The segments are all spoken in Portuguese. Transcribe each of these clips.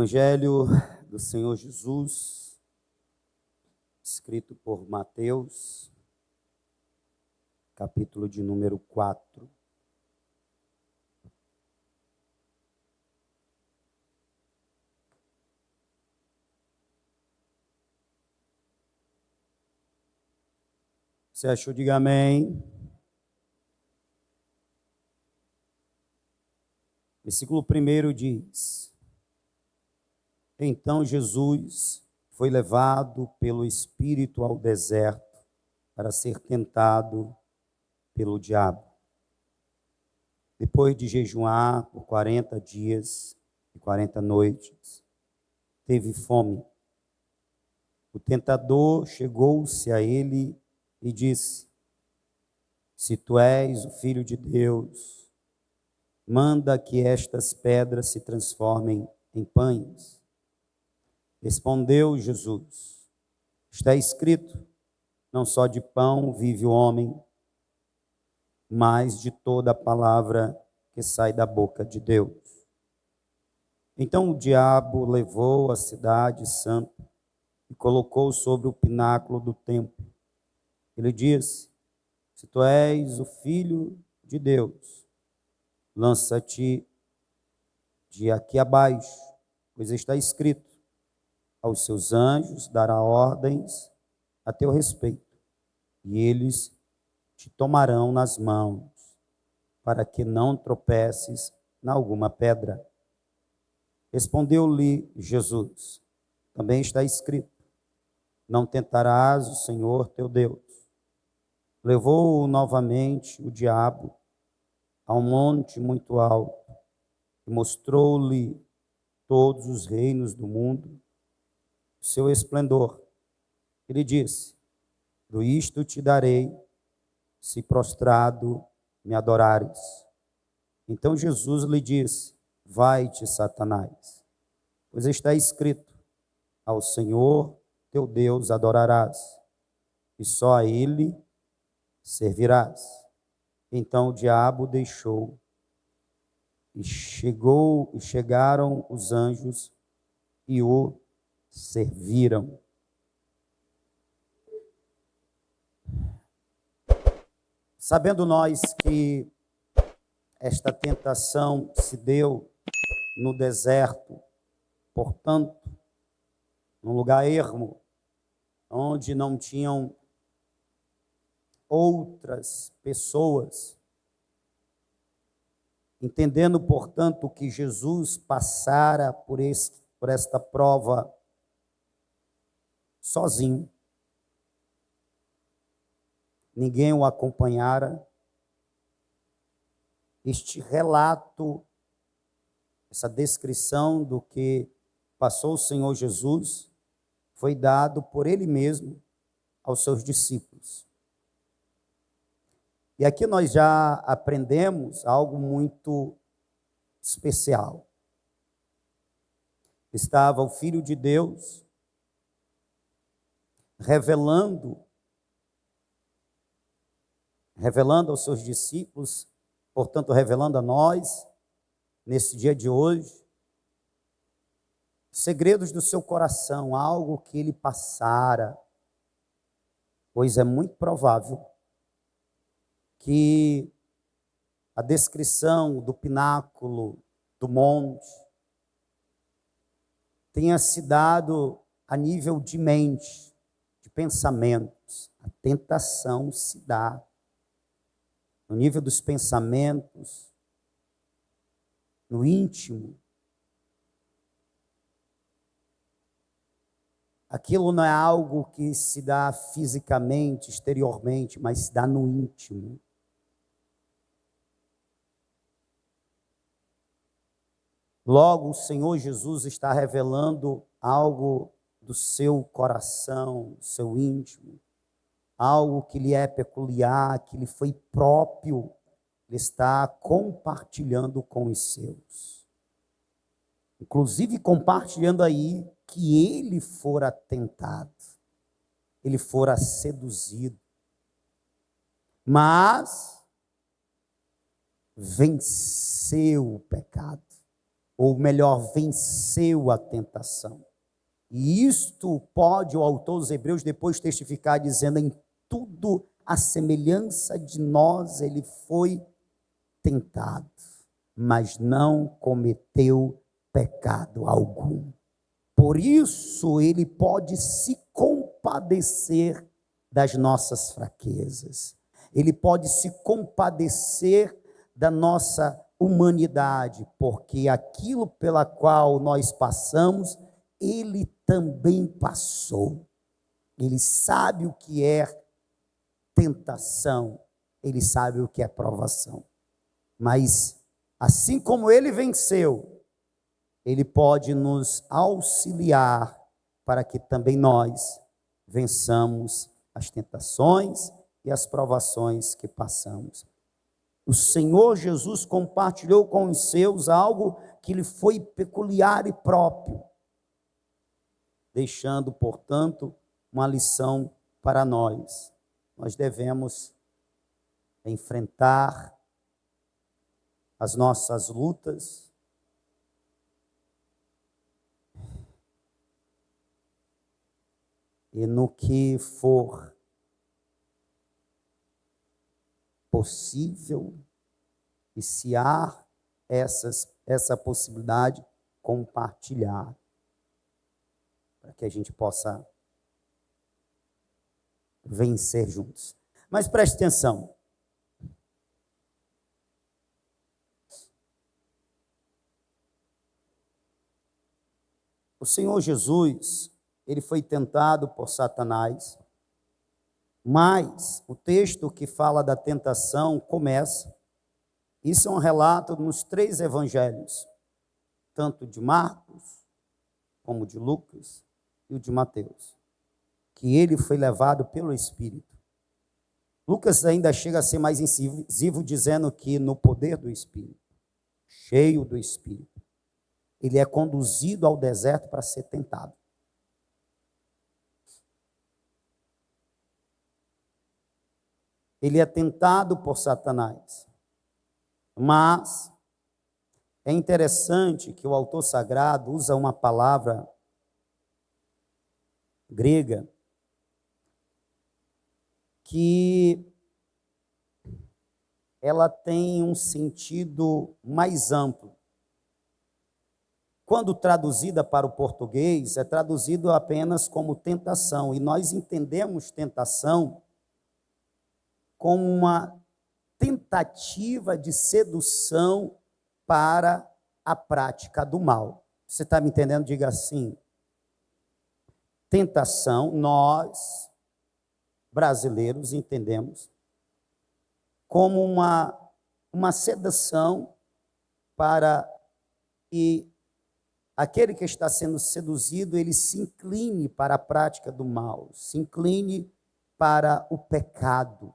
Evangelho do Senhor Jesus, escrito por Mateus, capítulo de número 4. Você achou? Diga amém. Versículo 1 diz: Então Jesus foi levado pelo Espírito ao deserto para ser tentado pelo diabo. Depois de jejuar por 40 dias e 40 noites, teve fome. O tentador chegou-se a ele e disse: Se tu és o Filho de Deus, manda que estas pedras se transformem em pães. Respondeu Jesus: Está escrito, não só de pão vive o homem, mas de toda a palavra que sai da boca de Deus. Então o diabo levou a cidade santa e colocou sobre o pináculo do templo. Ele disse: Se tu és o Filho de Deus, lança-te de aqui abaixo, pois está escrito: aos seus anjos dará ordens a teu respeito, e eles te tomarão nas mãos, para que não tropeces em alguma pedra. Respondeu-lhe Jesus: Também está escrito: não tentarás o Senhor teu Deus. Levou-o novamente o diabo a um monte muito alto e mostrou-lhe todos os reinos do mundo, o seu esplendor. Ele disse: Tudo isto te darei, se prostrado me adorares. Então Jesus lhe disse: Vai-te, Satanás, pois está escrito: ao Senhor teu Deus adorarás, e só a Ele servirás. Então o diabo deixou, e chegaram os anjos e o serviram. Sabendo nós que esta tentação se deu no deserto, portanto, num lugar ermo, onde não tinham outras pessoas, entendendo, portanto, que Jesus passara por esta prova sozinho, ninguém o acompanhara. Este relato, essa descrição do que passou o Senhor Jesus, foi dado por Ele mesmo aos seus discípulos. E aqui nós já aprendemos algo muito especial. Estava o Filho de Deus revelando aos seus discípulos, portanto, revelando a nós, nesse dia de hoje, segredos do seu coração, algo que ele passara, pois é muito provável que a descrição do pináculo, do monte, tenha se dado a nível de mente, de pensamentos. A tentação se dá no nível dos pensamentos, no íntimo. Aquilo não é algo que se dá fisicamente, exteriormente, mas se dá no íntimo. Logo, o Senhor Jesus está revelando algo do seu coração, do seu íntimo, algo que lhe é peculiar, que lhe foi próprio. Ele está compartilhando com os seus. Inclusive compartilhando aí que ele fora tentado, ele fora seduzido, mas venceu o pecado. ou melhor, venceu a tentação. E isto pode o autor dos Hebreus depois testificar, dizendo: em tudo a semelhança de nós ele foi tentado, mas não cometeu pecado algum. Por isso ele pode se compadecer das nossas fraquezas. Ele pode se compadecer da nossa humanidade, porque aquilo pela qual nós passamos, ele também passou. Ele sabe o que é tentação, ele sabe o que é provação. Mas, assim como ele venceu, ele pode nos auxiliar para que também nós vençamos as tentações e as provações que passamos. O Senhor Jesus compartilhou com os seus algo que lhe foi peculiar e próprio, deixando, portanto, uma lição para nós. Nós devemos enfrentar as nossas lutas e no que for possível, e se há essa possibilidade, compartilhar, para que a gente possa vencer juntos. Mas preste atenção. O Senhor Jesus, ele foi tentado por Satanás, mas o texto que fala da tentação começa, isso é um relato nos 3 evangelhos, tanto de Marcos, como de Lucas e o de Mateus, que ele foi levado pelo Espírito. Lucas ainda chega a ser mais incisivo, dizendo que no poder do Espírito, cheio do Espírito, ele é conduzido ao deserto para ser tentado. Ele é tentado por Satanás. Mas é interessante que o autor sagrado usa uma palavra grega que ela tem um sentido mais amplo. Quando traduzida para o português, é traduzido apenas como tentação, e nós entendemos tentação como uma tentativa de sedução para a prática do mal. Você está me entendendo? Diga assim. Tentação, nós, brasileiros, entendemos como uma sedução para que aquele que está sendo seduzido, ele se incline para a prática do mal, se incline para o pecado.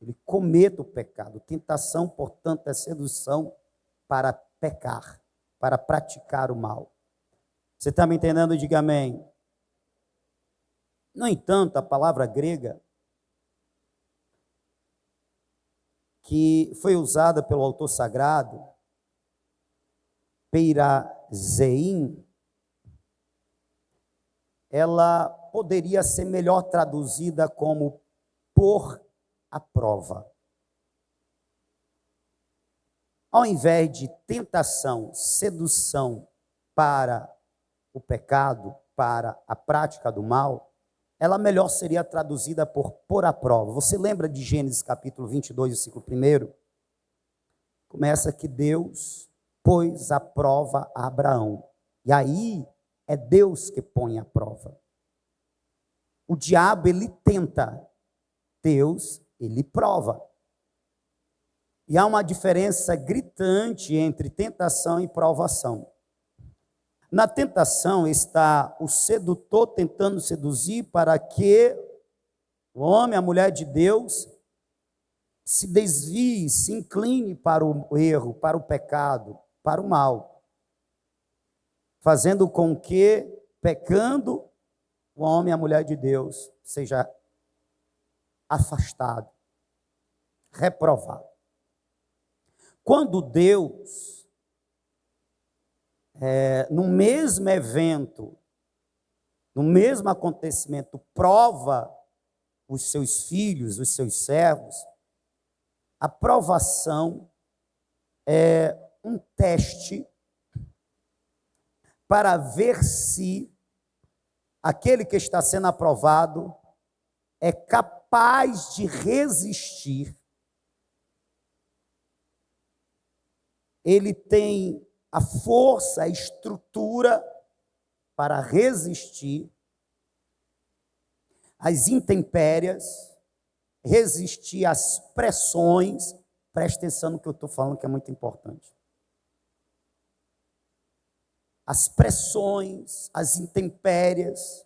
Ele cometa o pecado. Tentação, portanto, é sedução para pecar, para praticar o mal. Você está me entendendo? Diga amém. No entanto, a palavra grega que foi usada pelo autor sagrado, peirazeim, ela poderia ser melhor traduzida como por a prova. Ao invés de tentação, sedução para o pecado, para a prática do mal, ela melhor seria traduzida por a prova. Você lembra de Gênesis capítulo 22, versículo 1? Começa que Deus pôs a prova a Abraão. E aí é Deus que põe a prova. O diabo, ele tenta. Deus, ele prova. E há uma diferença gritante entre tentação e provação. Na tentação está o sedutor tentando seduzir para que o homem, a mulher de Deus, se desvie, se incline para o erro, para o pecado, para o mal, fazendo com que, pecando, o homem, a mulher de Deus, seja afastado, reprovado. Quando Deus no mesmo evento, no mesmo acontecimento, prova os seus filhos, os seus servos, a provação é um teste para ver se aquele que está sendo aprovado é capaz de resistir. Ele tem a força, a estrutura para resistir às intempéries, resistir às pressões. Preste atenção no que eu estou falando, que é muito importante. As pressões, as intempéries,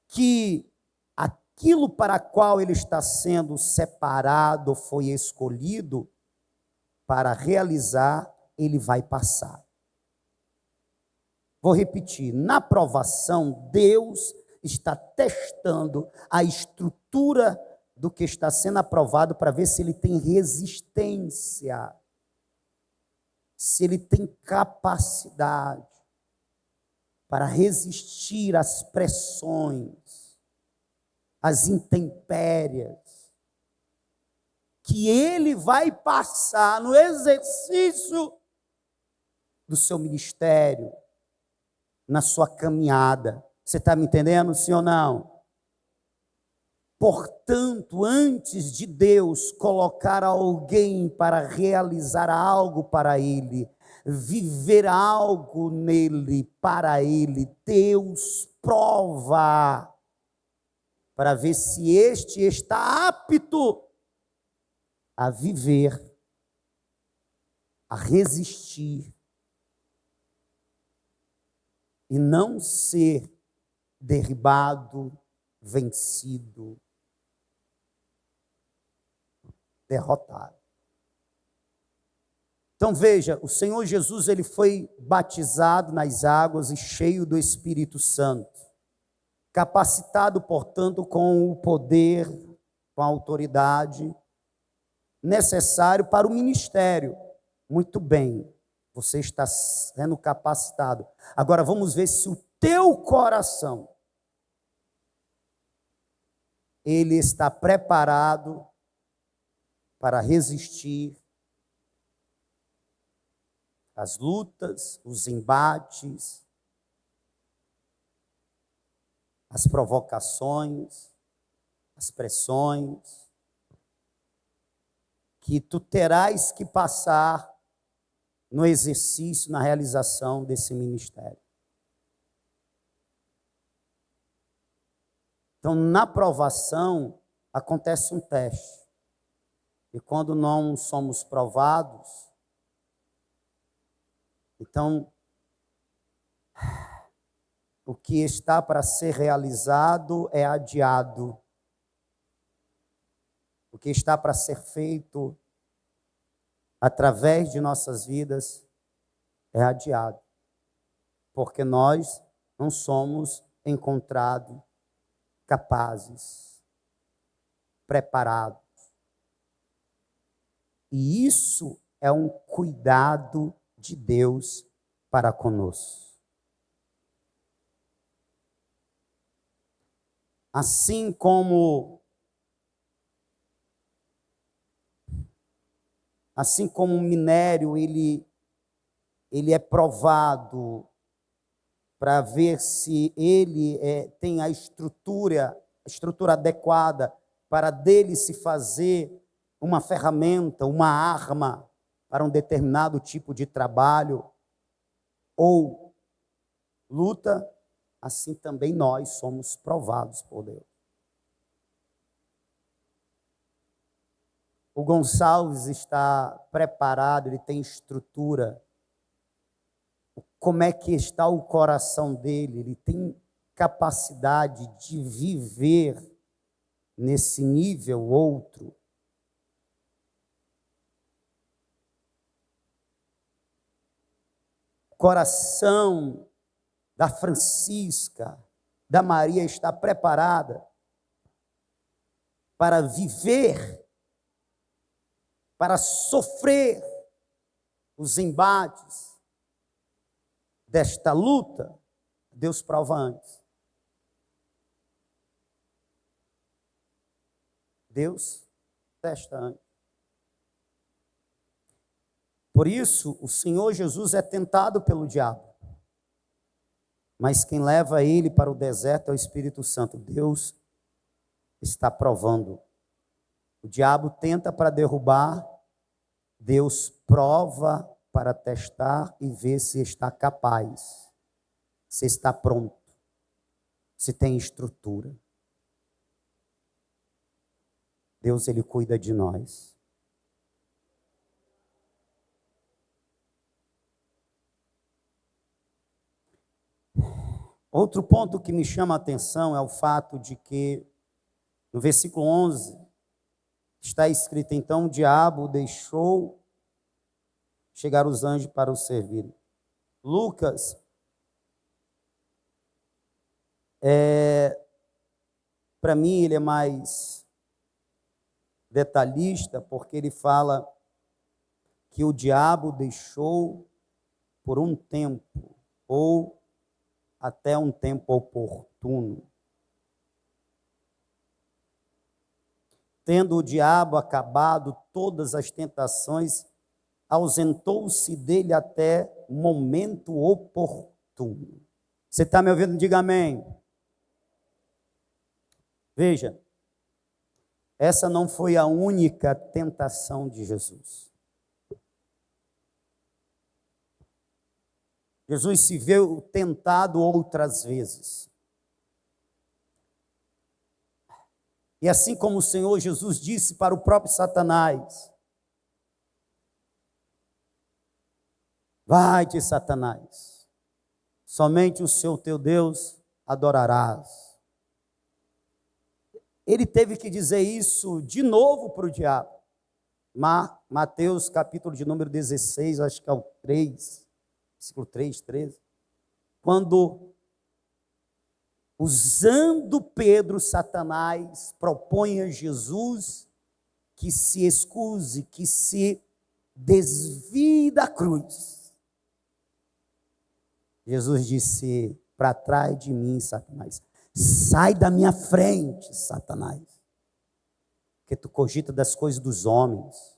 que aquilo para qual ele está sendo separado, foi escolhido para realizar, ele vai passar. Vou repetir, na provação, Deus está testando a estrutura do que está sendo aprovado para ver se ele tem resistência, se ele tem capacidade para resistir às pressões, às intempéries, que ele vai passar no exercício do seu ministério, na sua caminhada. Você está me entendendo, sim ou não? Portanto, antes de Deus colocar alguém para realizar algo para ele, viver algo nele, para ele, Deus prova para ver se este está apto a viver, a resistir e não ser derribado, vencido, derrotado. Então veja, o Senhor Jesus, ele foi batizado nas águas e cheio do Espírito Santo, capacitado, portanto, com o poder, com a autoridade necessário para o ministério. Muito bem, você está sendo capacitado. Agora vamos ver se o teu coração ele está preparado para resistir às lutas, os embates, as provocações, as pressões que tu terás que passar no exercício, na realização desse ministério. Então, na provação, acontece um teste. E quando não somos provados, então, o que está para ser realizado é adiado. O que está para ser feito através de nossas vidas é adiado. Porque nós não somos encontrados capazes, preparados. E isso é um cuidado de Deus para conosco. Assim como o minério ele é provado para ver se ele tem a estrutura adequada para dele se fazer uma ferramenta, uma arma para um determinado tipo de trabalho ou luta, assim também nós somos provados por Deus. O Gonçalves está preparado, ele tem estrutura. Como é que está o coração dele? Ele tem capacidade de viver nesse nível outro. O coração da Francisca, da Maria está preparada para viver, para sofrer os embates, desta luta, Deus prova antes. Deus testa antes. Por isso, o Senhor Jesus é tentado pelo diabo. Mas quem leva ele para o deserto é o Espírito Santo. Deus está provando. O diabo tenta para derrubar, Deus prova para testar e ver se está capaz, se está pronto, se tem estrutura. Deus, Ele cuida de nós. Outro ponto que me chama a atenção é o fato de que, no versículo 11, está escrito: então o diabo deixou chegar os anjos para o servirem. Lucas para mim, ele é mais detalhista, porque ele fala que o diabo deixou por um tempo, ou até um tempo oportuno. Tendo o diabo acabado todas as tentações, ausentou-se dele até momento oportuno. Você está me ouvindo? Diga amém. Veja, essa não foi a única tentação de Jesus. Jesus se viu tentado outras vezes. E assim como o Senhor Jesus disse para o próprio Satanás: vai-te, Satanás, somente o Senhor teu Deus adorarás. Ele teve que dizer isso de novo para o diabo. Mateus capítulo de número 16, acho que é o 3, versículo 3, 13. Quando, usando Pedro, Satanás propõe a Jesus que se excuse, que se desvie da cruz. Jesus disse: para trás de mim, Satanás. Sai da minha frente, Satanás, porque tu cogita das coisas dos homens.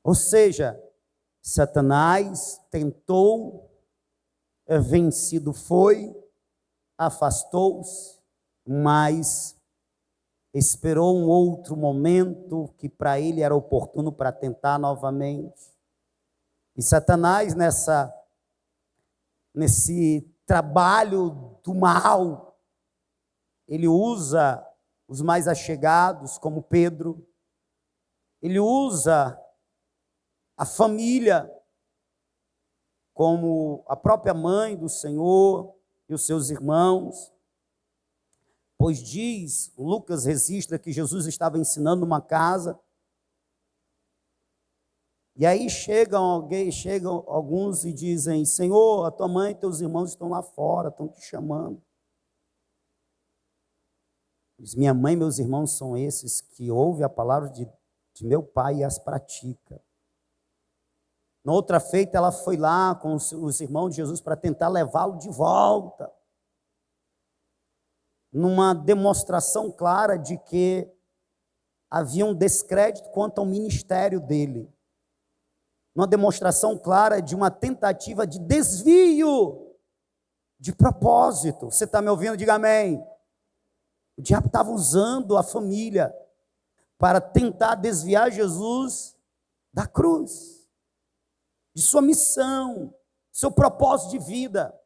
Ou seja, Satanás tentou, vencido foi, afastou-se, mas esperou um outro momento que para ele era oportuno para tentar novamente. E Satanás, nesse trabalho do mal, ele usa os mais achegados, como Pedro, ele usa a família, como a própria mãe do Senhor e os seus irmãos, pois diz, Lucas registra que Jesus estava ensinando numa casa, e aí chegam alguns e dizem: Senhor, a tua mãe e teus irmãos estão lá fora, estão te chamando. Diz: minha mãe e meus irmãos são esses que ouvem a palavra de meu pai e as praticam. Na outra feita, ela foi lá com os irmãos de Jesus para tentar levá-lo de volta, numa demonstração clara de que havia um descrédito quanto ao ministério dele. Uma demonstração clara de uma tentativa de desvio de propósito. Você está me ouvindo? Diga amém. O diabo estava usando a família para tentar desviar Jesus da cruz, de sua missão, seu propósito de vida.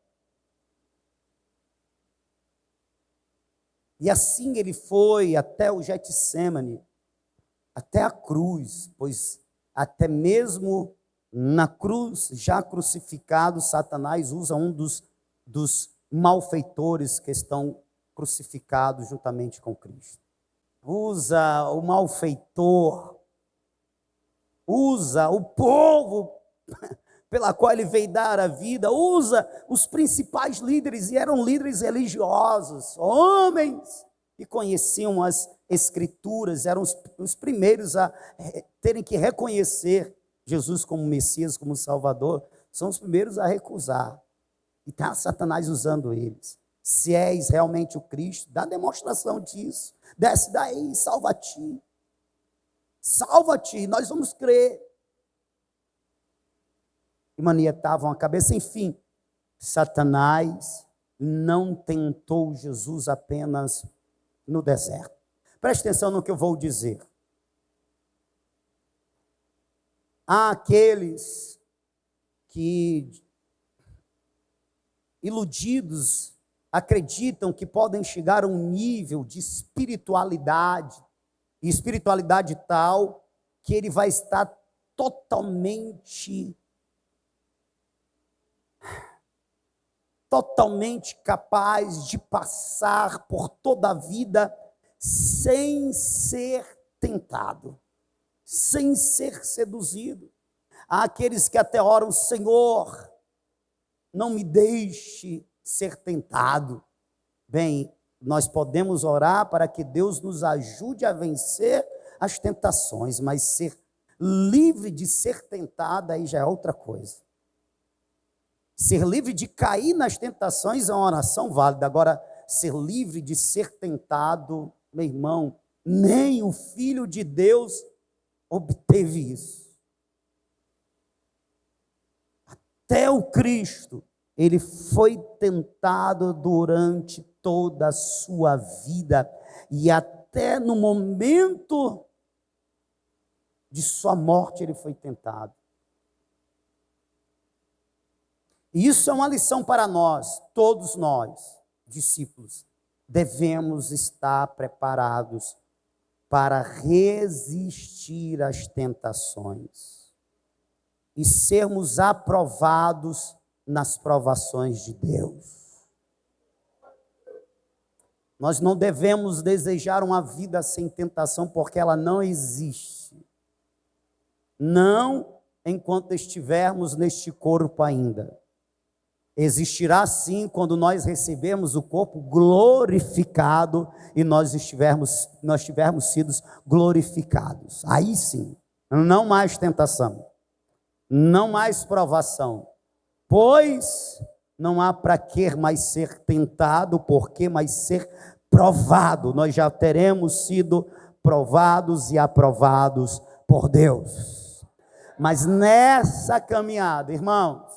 E assim ele foi até o Getsêmani, até a cruz, pois até mesmo na cruz, já crucificado, Satanás usa um dos malfeitores que estão crucificados juntamente com Cristo. Usa o malfeitor, usa o povo pela qual ele veio dar a vida, usa os principais líderes, e eram líderes religiosos, homens que conheciam as Escrituras, eram os primeiros a terem que reconhecer Jesus como Messias, como Salvador. são os primeiros a recusar. E está Satanás usando eles. Se és realmente o Cristo, dá demonstração disso. Desce daí, salva-te. Salva-te, nós vamos crer. E manietavam a cabeça. Enfim, Satanás não tentou Jesus apenas no deserto. Preste atenção no que eu vou dizer. Há aqueles que, iludidos, acreditam que podem chegar a um nível de espiritualidade, e espiritualidade tal, que ele vai estar totalmente capaz de passar por toda a vida sem ser tentado, sem ser seduzido. Há aqueles que até oram: Senhor, não me deixe ser tentado. Bem, nós podemos orar para que Deus nos ajude a vencer as tentações, mas ser livre de ser tentado aí já é outra coisa. Ser livre de cair nas tentações é uma oração válida. Agora, ser livre de ser tentado, meu irmão, nem o Filho de Deus obteve isso. Até o Cristo, ele foi tentado durante toda a sua vida, e até no momento de sua morte ele foi tentado. E isso é uma lição para nós, todos nós, discípulos. Devemos estar preparados para resistir às tentações e sermos aprovados nas provações de Deus. Nós não devemos desejar uma vida sem tentação, porque ela não existe. Não enquanto estivermos neste corpo ainda. Existirá sim quando nós recebermos o corpo glorificado e nós tivermos sido glorificados. Aí sim, não mais tentação, não mais provação, pois não há para que mais ser tentado, porque mais ser provado. Nós já teremos sido provados e aprovados por Deus. Mas nessa caminhada, irmãos,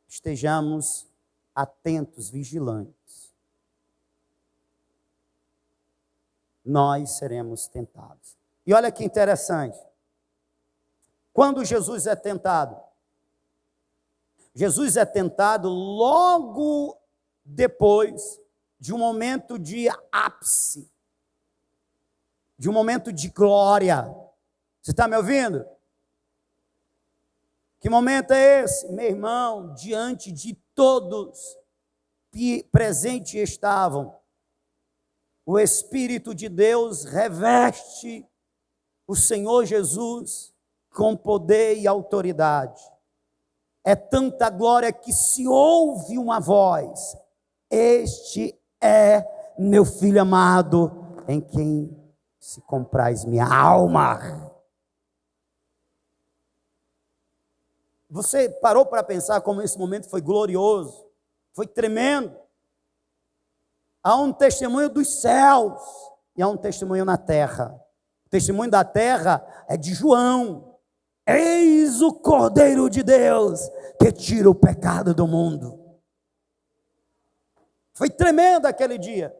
estejamos atentos, vigilantes. Nós seremos tentados. E olha que interessante. Quando Jesus é tentado logo depois de um momento de ápice, de um momento de glória. Você está me ouvindo? Que momento é esse? Meu irmão, diante de todos que presentes estavam, o Espírito de Deus reveste o Senhor Jesus com poder e autoridade. É tanta glória que se ouve uma voz: este é meu Filho amado, em quem se compraz minha alma. Você parou para pensar como esse momento foi glorioso, foi tremendo? Há um testemunho dos céus e há um testemunho na terra. O testemunho da terra é de João: eis o Cordeiro de Deus que tira o pecado do mundo. Foi tremendo aquele dia.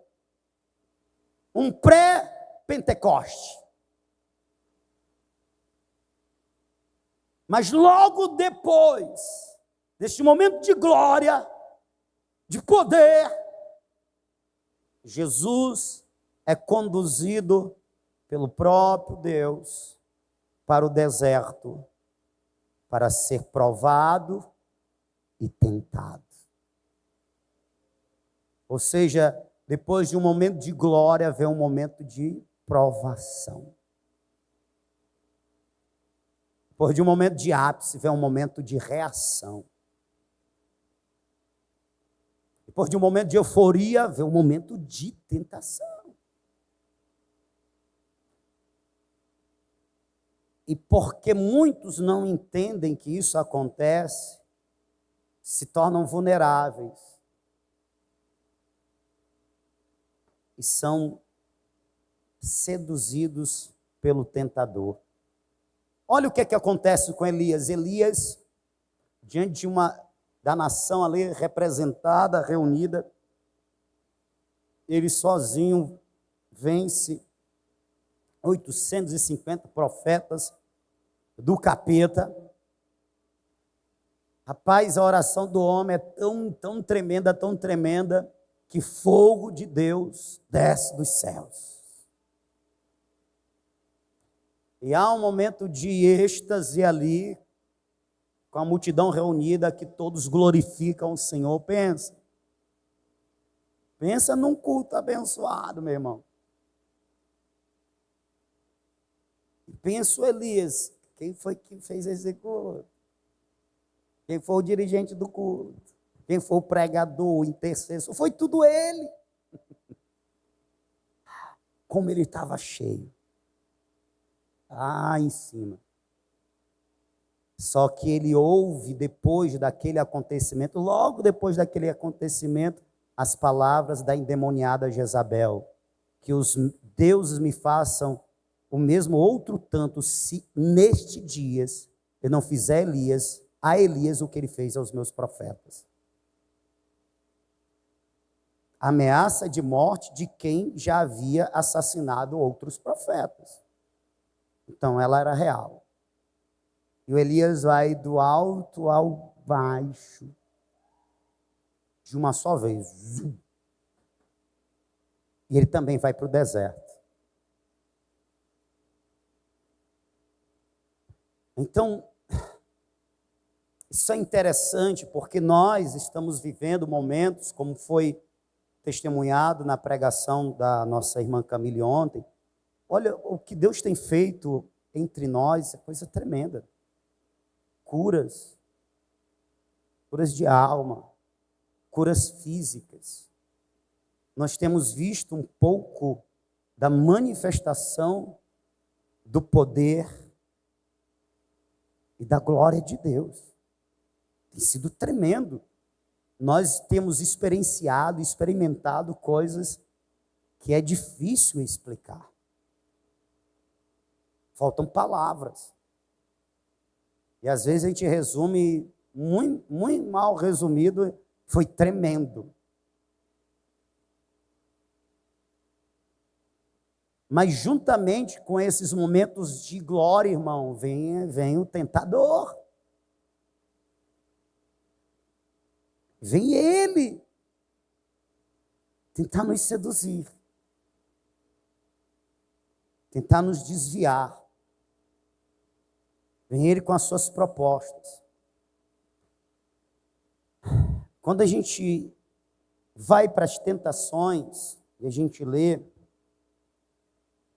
Um pré-Pentecoste. Mas logo depois deste momento de glória, de poder, Jesus é conduzido pelo próprio Deus para o deserto, para ser provado e tentado. Ou seja, depois de um momento de glória, vem um momento de provação. Depois de um momento de ápice, vem um momento de reação. Depois de um momento de euforia, vem um momento de tentação. E porque muitos não entendem que isso acontece, se tornam vulneráveis. E são seduzidos pelo tentador. Olha o que é que acontece com Elias. Elias, diante da nação ali representada, reunida, ele sozinho vence 850 profetas do capeta. Rapaz, a oração do homem é tão tremenda, que fogo de Deus desce dos céus. E há um momento de êxtase ali, com a multidão reunida, que todos glorificam o Senhor. Pensa num culto abençoado, meu irmão. Pensa o Elias, quem foi que fez esse culto? Quem foi o dirigente do culto? Quem foi o pregador, o intercessor? Foi tudo ele. Como ele estava cheio. Em cima. Só que ele ouve depois daquele acontecimento, logo depois daquele acontecimento, as palavras da endemoniada Jezabel. Que os deuses me façam o mesmo outro tanto, se neste dias eu não fizer a Elias o que ele fez aos meus profetas. Ameaça de morte de quem já havia assassinado outros profetas. Então ela era real. E o Elias vai do alto ao baixo, de uma só vez. E ele também vai para o deserto. Então, isso é interessante porque nós estamos vivendo momentos, como foi testemunhado na pregação da nossa irmã Camille ontem. Olha, o que Deus tem feito entre nós é coisa tremenda. Curas de alma, curas físicas. Nós temos visto um pouco da manifestação do poder e da glória de Deus. Tem sido tremendo. Nós temos experimentado coisas que é difícil explicar. Faltam palavras. E às vezes a gente resume, muito mal resumido, foi tremendo. Mas juntamente com esses momentos de glória, irmão, vem o tentador. Vem ele tentar nos seduzir, tentar nos desviar. Vem ele com as suas propostas. Quando a gente vai para as tentações, e a gente lê,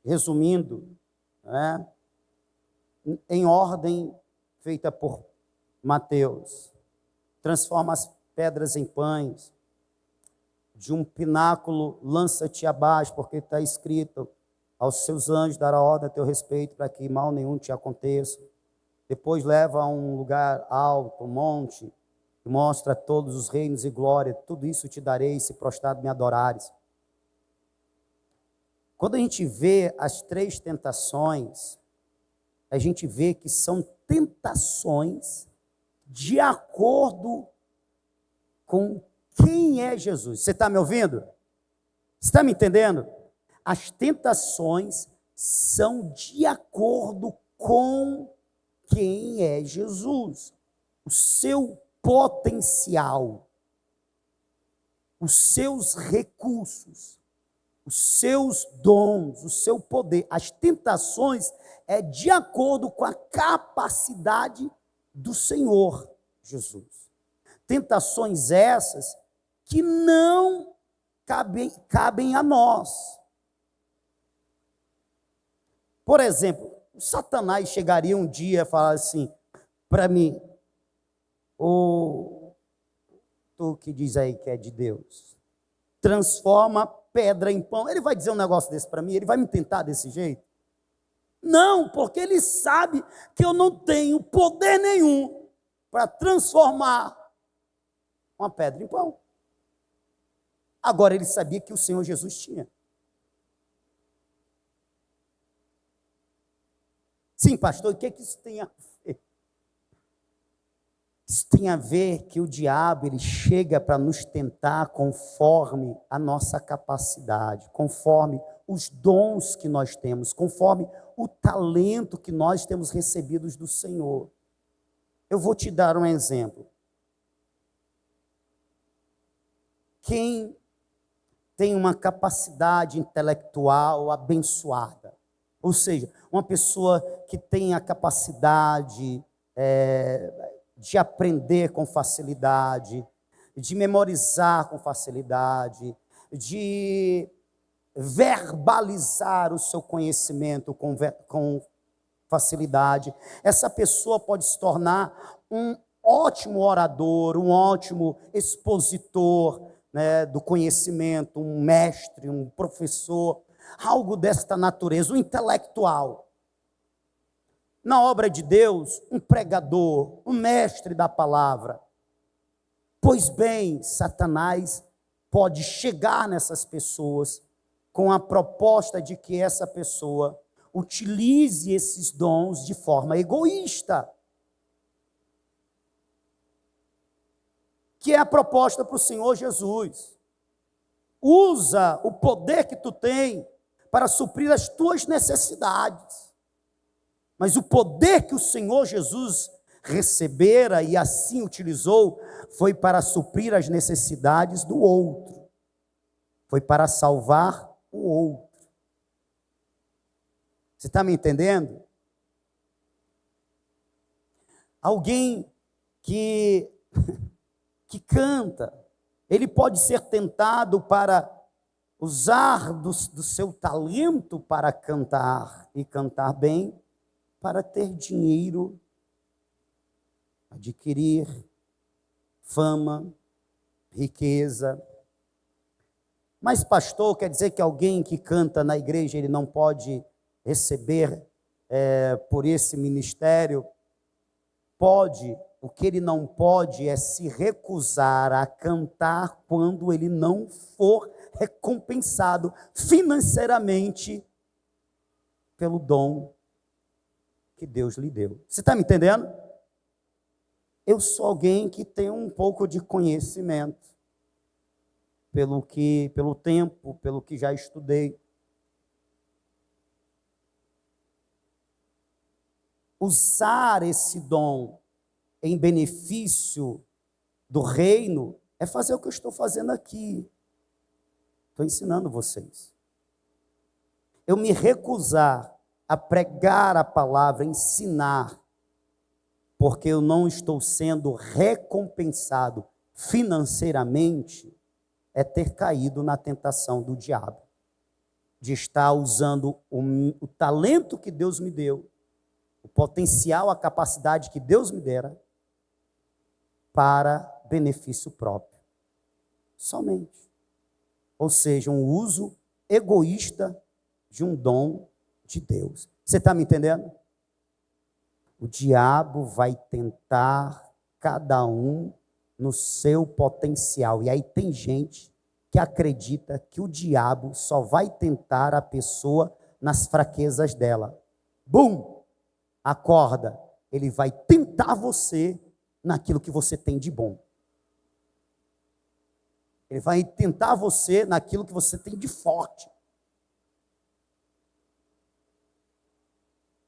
resumindo, né, em ordem feita por Mateus, transforma as pedras em pães, de um pináculo lança-te abaixo, porque está escrito, aos seus anjos dará ordem a teu respeito, para que mal nenhum te aconteça. Depois leva a um lugar alto, um monte, e mostra todos os reinos e glória, tudo isso te darei, se prostrado me adorares. Quando a gente vê as 3 tentações, a gente vê que são tentações de acordo com quem é Jesus. Você está me ouvindo? Você está me entendendo? As tentações são de acordo com quem é Jesus. O seu potencial, os seus recursos, os seus dons, o seu poder. As tentações é de acordo com a capacidade do Senhor Jesus. Tentações essas que não cabem a nós. Por exemplo, o Satanás chegaria um dia e falar assim para mim, tu que diz aí que é de Deus, transforma pedra em pão. Ele vai dizer um negócio desse para mim? Ele vai me tentar desse jeito? Não, porque ele sabe que eu não tenho poder nenhum para transformar uma pedra em pão. Agora ele sabia que o Senhor Jesus tinha. Sim, pastor, o que isso tem a ver? Isso tem a ver que o diabo ele chega para nos tentar conforme a nossa capacidade, conforme os dons que nós temos, conforme o talento que nós temos recebidos do Senhor. Eu vou te dar um exemplo. Quem tem uma capacidade intelectual abençoada, ou seja, uma pessoa que tem a capacidade de aprender com facilidade, de memorizar com facilidade, de verbalizar o seu conhecimento com facilidade. Essa pessoa pode se tornar um ótimo orador, um ótimo expositor, né, do conhecimento, um mestre, um professor, algo desta natureza, um intelectual. Na obra de Deus, um pregador, um mestre da palavra. Pois bem, Satanás pode chegar nessas pessoas com a proposta de que essa pessoa utilize esses dons de forma egoísta. Que é a proposta para o Senhor Jesus. Usa o poder que tu tem para suprir as tuas necessidades. Mas o poder que o Senhor Jesus recebera e assim utilizou foi para suprir as necessidades do outro. Foi para salvar o outro. Você está me entendendo? Alguém que canta, ele pode ser tentado para usar do seu talento para cantar e cantar bem, para ter dinheiro, adquirir fama, riqueza. Mas pastor, quer dizer que alguém que canta na igreja, ele não pode receber por esse ministério? Pode. O que ele não pode é se recusar a cantar quando ele não for recompensado financeiramente pelo dom que Deus lhe deu. Você está me entendendo? Eu sou alguém que tem um pouco de conhecimento, pelo tempo, pelo que já estudei. Usar esse dom em benefício do reino é fazer o que eu estou fazendo aqui. Estou ensinando vocês. Eu me recusar a pregar a palavra, ensinar, porque eu não estou sendo recompensado financeiramente, é ter caído na tentação do diabo, de estar usando o talento que Deus me deu, o potencial, a capacidade que Deus me dera, para benefício próprio. Somente. Ou seja, um uso egoísta de um dom de Deus. Você está me entendendo? O diabo vai tentar cada um no seu potencial. E aí tem gente que acredita que o diabo só vai tentar a pessoa nas fraquezas dela. Bum! Acorda. Ele vai tentar você naquilo que você tem de bom. Ele vai tentar você naquilo que você tem de forte.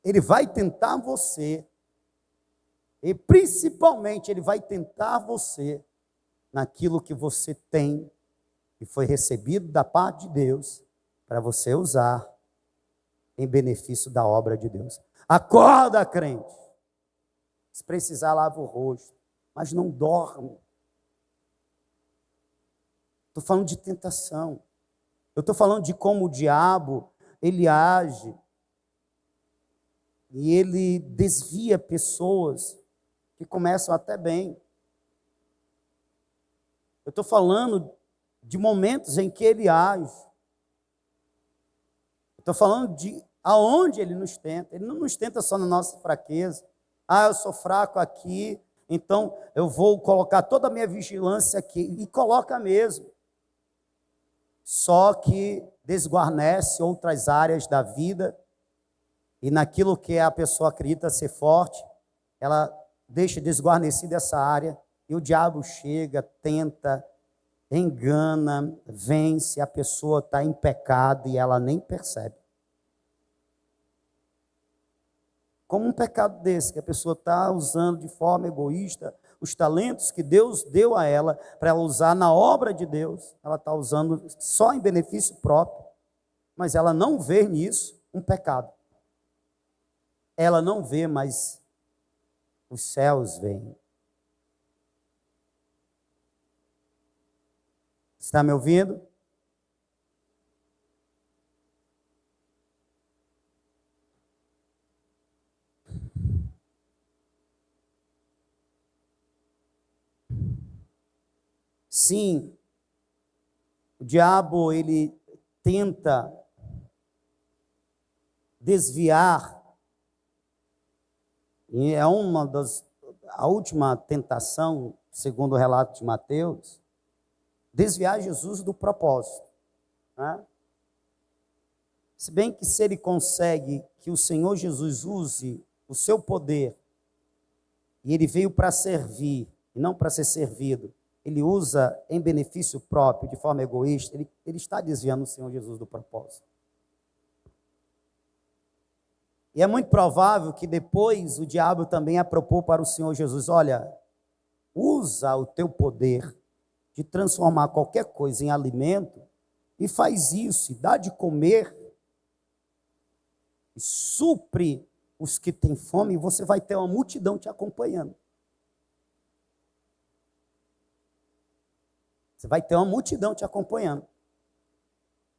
Ele vai tentar você, e principalmente ele vai tentar você naquilo que você tem e foi recebido da parte de Deus para você usar em benefício da obra de Deus. Acorda, crente. Se precisar, lava o rosto, mas não dorme. Estou falando de tentação. Eu estou falando de como o diabo, ele age e ele desvia pessoas que começam até bem. Eu estou falando de momentos em que ele age. Eu estou falando de Aonde ele nos tenta? Ele não nos tenta só na nossa fraqueza. Eu sou fraco aqui, então eu vou colocar toda a minha vigilância aqui. E coloca mesmo. Só que desguarnece outras áreas da vida, e naquilo que a pessoa acredita ser forte, ela deixa desguarnecida essa área, e o diabo chega, tenta, engana, vence, a pessoa está em pecado e ela nem percebe. Como um pecado desse, que a pessoa está usando de forma egoísta os talentos que Deus deu a ela, para ela usar na obra de Deus, ela está usando só em benefício próprio, mas ela não vê nisso um pecado. Ela não vê, mas os céus veem. Está me ouvindo? Sim, o diabo, ele tenta desviar, e é a última tentação, segundo o relato de Mateus, desviar Jesus do propósito, né? Se bem que se ele consegue que o Senhor Jesus use o seu poder, e ele veio para servir, e não para ser servido, ele usa em benefício próprio, de forma egoísta, ele está desviando o Senhor Jesus do propósito. E é muito provável que depois o diabo também apropou para o Senhor Jesus: olha, usa o teu poder de transformar qualquer coisa em alimento, e faz isso, e dá de comer, e supre os que têm fome, e você vai ter uma multidão te acompanhando. Você vai ter uma multidão te acompanhando.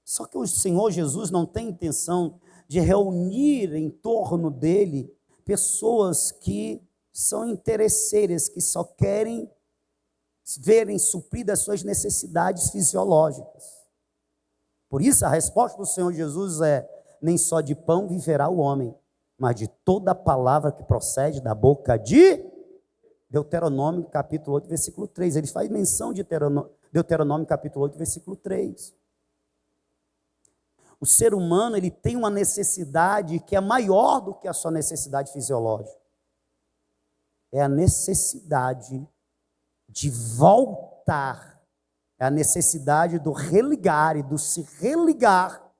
Só que o Senhor Jesus não tem intenção de reunir em torno dele pessoas que são interesseiras, que só querem verem supridas suas necessidades fisiológicas. Por isso a resposta do Senhor Jesus é: nem só de pão viverá o homem, mas de toda a palavra que procede da boca de Deuteronômio capítulo 8, versículo 3. Ele faz menção de Deuteronômio capítulo 8, versículo 3. O ser humano, ele tem uma necessidade que é maior do que a sua necessidade fisiológica. É a necessidade de voltar, é a necessidade do religar e do se religar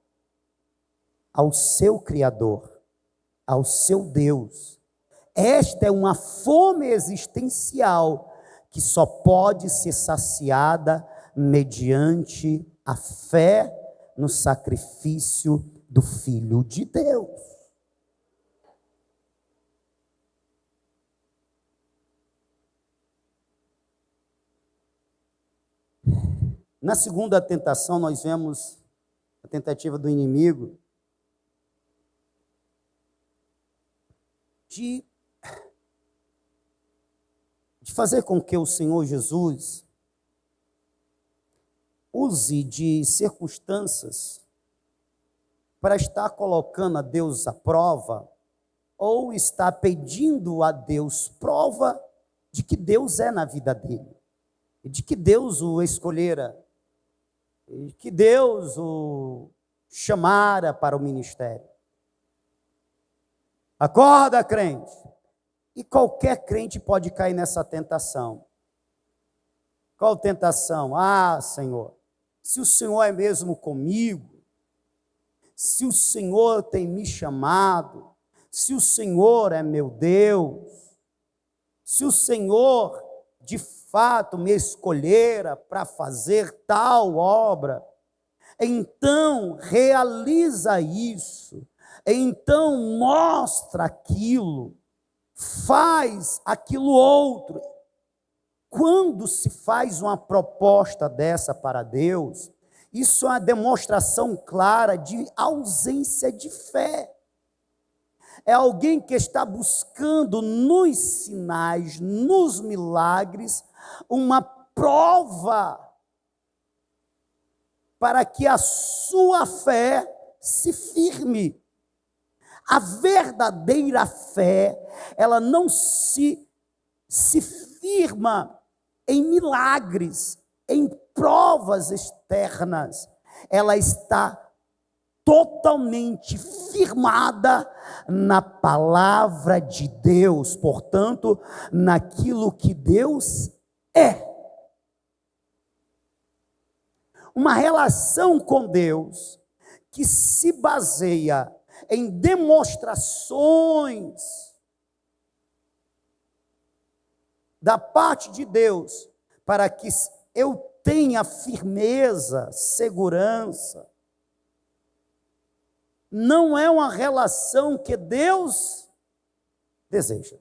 ao seu Criador, ao seu Deus. Esta é uma fome existencial que só pode ser saciada mediante a fé no sacrifício do Filho de Deus. Na segunda tentação, nós vemos a tentativa do inimigo de fazer com que o Senhor Jesus use de circunstâncias para estar colocando a Deus à prova, ou estar pedindo a Deus prova de que Deus é na vida dele, e de que Deus o escolhera, e que Deus o chamara para o ministério. Acorda, crente! E qualquer crente pode cair nessa tentação. Qual tentação? Senhor, se o Senhor é mesmo comigo, se o Senhor tem me chamado, se o Senhor é meu Deus, se o Senhor de fato me escolhera para fazer tal obra, então realiza isso, então mostra aquilo, faz aquilo outro. Quando se faz uma proposta dessa para Deus, isso é uma demonstração clara de ausência de fé. É alguém que está buscando nos sinais, nos milagres, uma prova para que a sua fé se firme. A verdadeira fé, ela não se firma em milagres, em provas externas. Ela está totalmente firmada na palavra de Deus, portanto, naquilo que Deus é. Uma relação com Deus que se baseia em demonstrações da parte de Deus, para que eu tenha firmeza, segurança, não é uma relação que Deus deseja.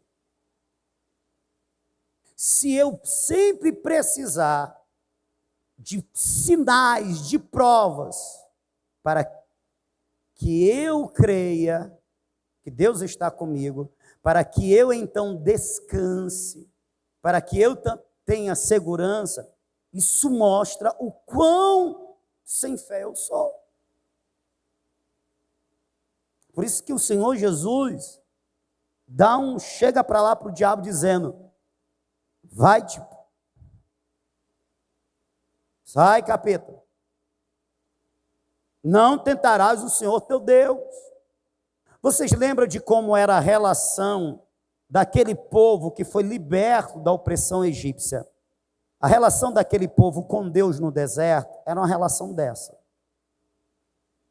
Se eu sempre precisar de sinais, de provas, para que eu creia que Deus está comigo, para que eu então descanse, para que eu tenha segurança, isso mostra o quão sem fé eu sou. Por isso que o Senhor Jesus chega para lá para o diabo dizendo: vai-te, sai, capeta, não tentarás o Senhor teu Deus. Vocês lembram de como era a relação daquele povo que foi liberto da opressão egípcia? A relação daquele povo com Deus no deserto era uma relação dessa.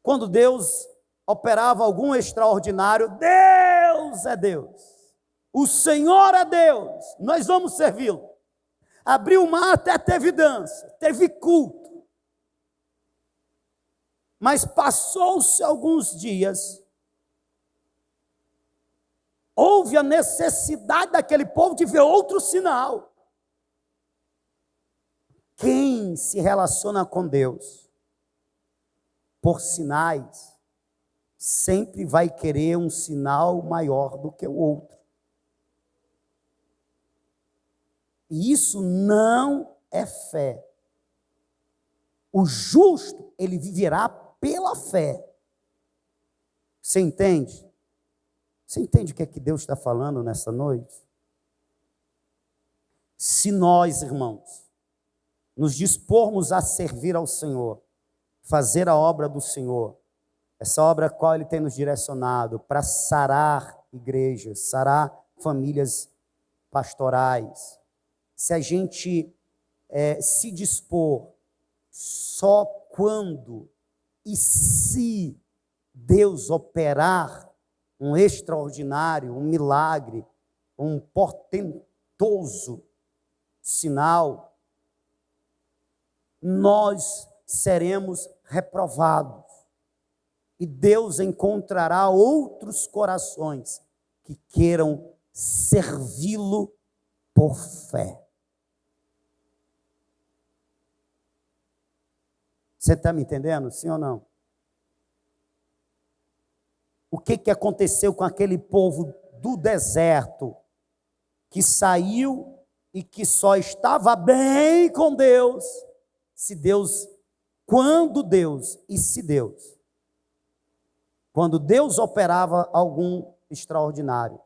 Quando Deus operava algum extraordinário, Deus é Deus, o Senhor é Deus, nós vamos servi-lo. Abriu o mar, até teve dança, teve culto. Mas passou-se alguns dias, houve a necessidade daquele povo de ver outro sinal. Quem se relaciona com Deus por sinais, sempre vai querer um sinal maior do que o outro. E isso não é fé. O justo, ele viverá pela fé. Você entende? Você entende o que é que Deus está falando nessa noite? Se nós, irmãos, nos dispormos a servir ao Senhor, fazer a obra do Senhor, essa obra a qual Ele tem nos direcionado para sarar igrejas, sarar famílias pastorais, se a gente se dispor só quando e se Deus operar um extraordinário, um milagre, um portentoso sinal, nós seremos reprovados. E Deus encontrará outros corações que queiram servi-lo por fé. Você está me entendendo? Sim ou não? O que aconteceu com aquele povo do deserto que saiu e que só estava bem com Deus, se Deus, quando Deus e se Deus, quando Deus operava algum extraordinário,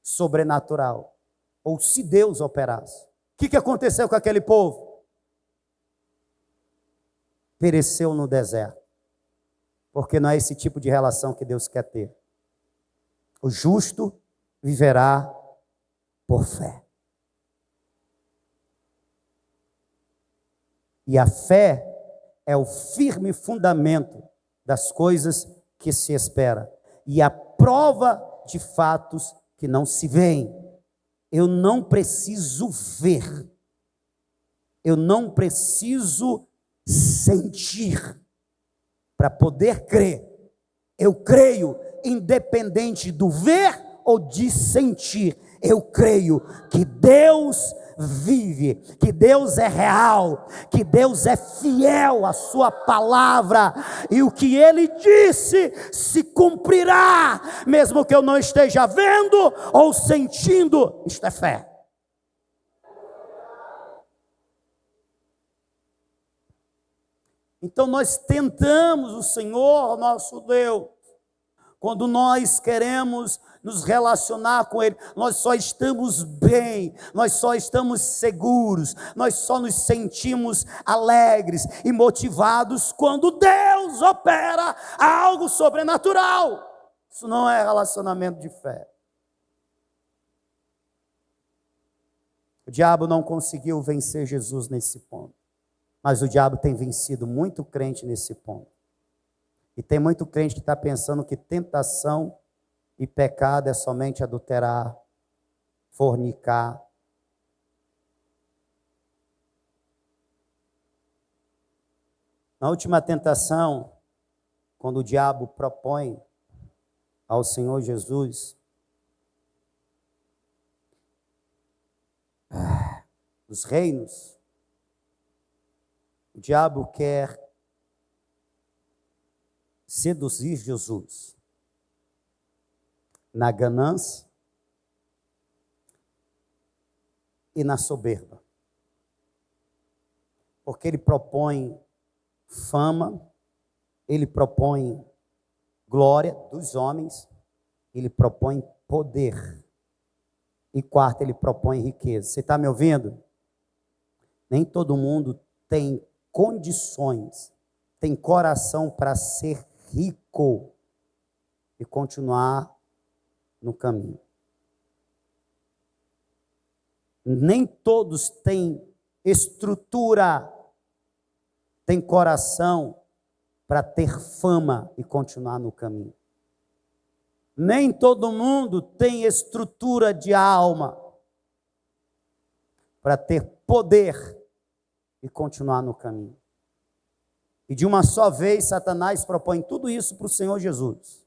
sobrenatural, ou se Deus operasse, o que aconteceu com aquele povo? Pereceu no deserto, porque não é esse tipo de relação que Deus quer ter. O justo viverá por fé. E a fé é o firme fundamento das coisas que se espera e a prova de fatos que não se veem. Eu não preciso ver, eu não preciso sentir para poder crer. Eu creio independente do ver ou de sentir. Eu creio que Deus vive, que Deus é real, que Deus é fiel à sua palavra, e o que Ele disse se cumprirá, mesmo que eu não esteja vendo ou sentindo. Isto é fé. Então nós tentamos o Senhor, nosso Deus, quando nós queremos nos relacionar com Ele, nós só estamos bem, nós só estamos seguros, nós só nos sentimos alegres e motivados quando Deus opera algo sobrenatural. Isso não é relacionamento de fé. O diabo não conseguiu vencer Jesus nesse ponto, mas o diabo tem vencido muito crente nesse ponto. E tem muito crente que está pensando que tentação e pecado é somente adulterar, fornicar. Na última tentação, quando o diabo propõe ao Senhor Jesus os reinos, o diabo quer seduzir Jesus na ganância e na soberba, porque ele propõe fama, ele propõe glória dos homens, ele propõe poder, e quarto, ele propõe riqueza. Você está me ouvindo? Nem todo mundo tem condições, tem coração para ser rico e continuar no caminho. Nem todos têm estrutura, têm coração para ter fama e continuar no caminho. Nem todo mundo tem estrutura de alma para ter poder e continuar no caminho. E de uma só vez, Satanás propõe tudo isso para o Senhor Jesus.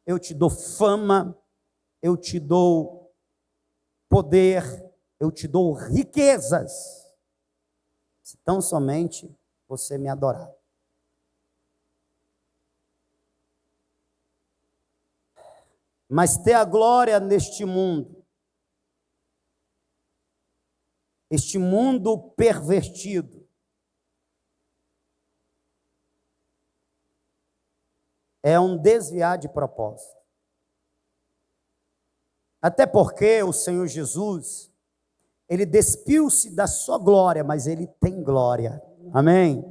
Eu te dou fama, eu te dou poder, eu te dou riquezas, se tão somente você me adorar. Mas ter a glória neste mundo, este mundo pervertido, é um desviar de propósito. Até porque o Senhor Jesus, ele despiu-se da sua glória, mas ele tem glória. Amém?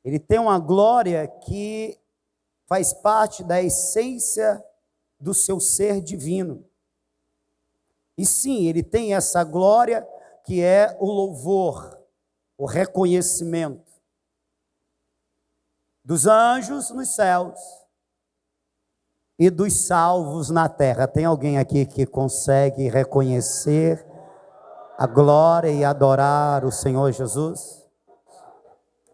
Ele tem uma glória que faz parte da essência do seu ser divino. E sim, ele tem essa glória que é o louvor, o reconhecimento dos anjos nos céus e dos salvos na terra. Tem alguém aqui que consegue reconhecer a glória e adorar o Senhor Jesus?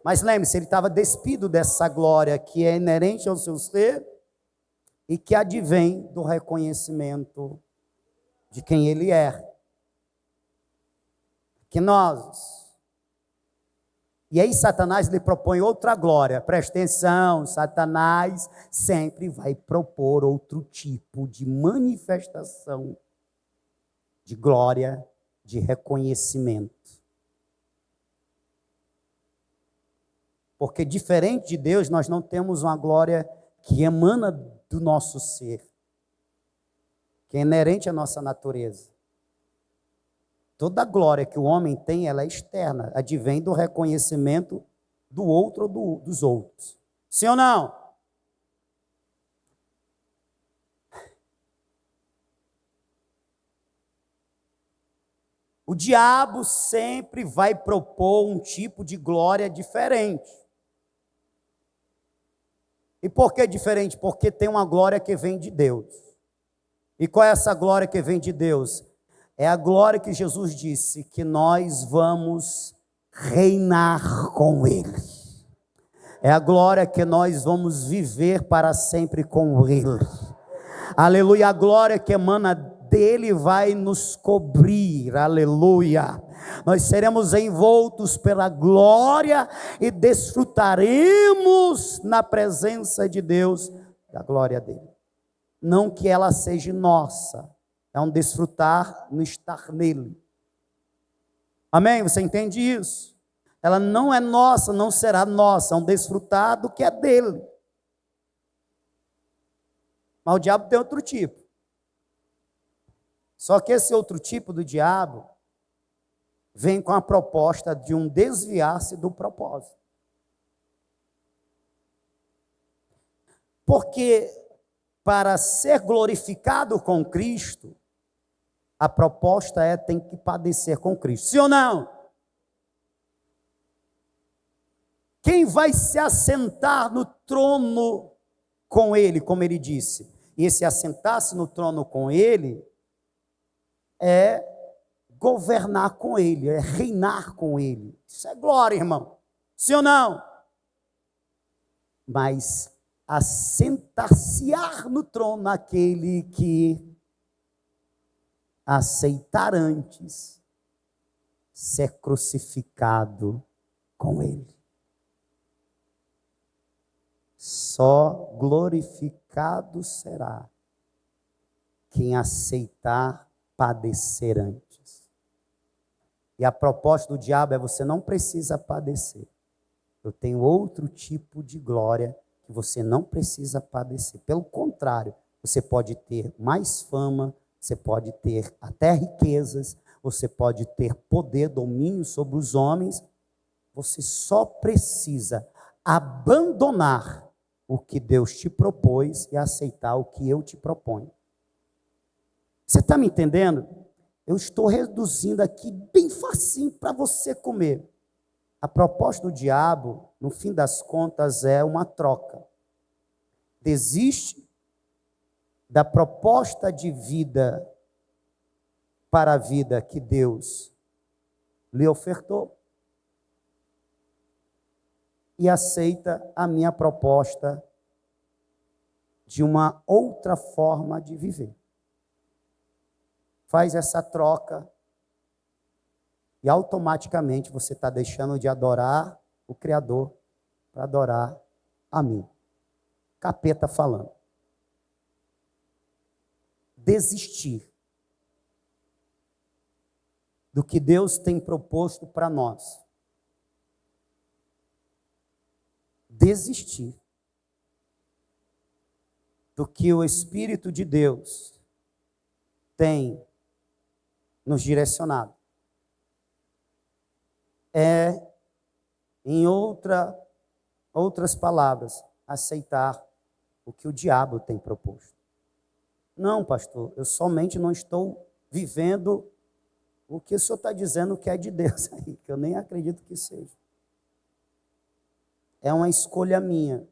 Mas lembre-se, ele estava despido dessa glória que é inerente ao seu ser e que advém do reconhecimento de quem ele é. Que nós... E aí Satanás lhe propõe outra glória. Presta atenção, Satanás sempre vai propor outro tipo de manifestação de glória, de reconhecimento. Porque diferente de Deus, nós não temos uma glória que emana do nosso ser, que é inerente à nossa natureza. Toda a glória que o homem tem, ela é externa, advém do reconhecimento do outro ou dos outros. Sim ou não? O diabo sempre vai propor um tipo de glória diferente. E por que diferente? Porque tem uma glória que vem de Deus. E qual é essa glória que vem de Deus? É a glória que Jesus disse, que nós vamos reinar com Ele. É a glória que nós vamos viver para sempre com Ele. Aleluia, a glória que emana dele vai nos cobrir, aleluia. Nós seremos envoltos pela glória e desfrutaremos na presença de Deus, da glória dele. Não que ela seja nossa, é um desfrutar no estar nele. Amém? Você entende isso? Ela não é nossa, não será nossa, é um desfrutar do que é dele. Mas o diabo tem outro tipo. Só que esse outro tipo do diabo vem com a proposta de um desviar-se do propósito. Porque para ser glorificado com Cristo, a proposta é tem que padecer com Cristo. Sim ou não? Quem vai se assentar no trono com ele, como ele disse? E esse assentar-se no trono com ele é governar com ele, é reinar com ele. Isso é glória, irmão. Sim ou não? Mas assentar-se-á no trono aquele que aceitar antes ser crucificado com ele. Só glorificado será quem aceitar padecer antes. E a proposta do diabo é: você não precisa padecer. Eu tenho outro tipo de glória que você não precisa padecer. Pelo contrário, você pode ter mais fama, você pode ter até riquezas, você pode ter poder, domínio sobre os homens. Você só precisa abandonar o que Deus te propôs e aceitar o que eu te proponho. Você está me entendendo? Eu estou reduzindo aqui bem facinho para você comer. A proposta do diabo, no fim das contas, é uma troca. Desiste da proposta de vida para a vida que Deus lhe ofertou e aceita a minha proposta de uma outra forma de viver. Faz essa troca e automaticamente você está deixando de adorar o Criador para adorar a mim. Capeta falando. Desistir do que Deus tem proposto para nós. Desistir do que o Espírito de Deus tem nos direcionado. É, em outras palavras, aceitar o que o diabo tem proposto. Não, pastor, eu somente não estou vivendo o que o senhor está dizendo que é de Deus aí, que eu nem acredito que seja. É uma escolha minha.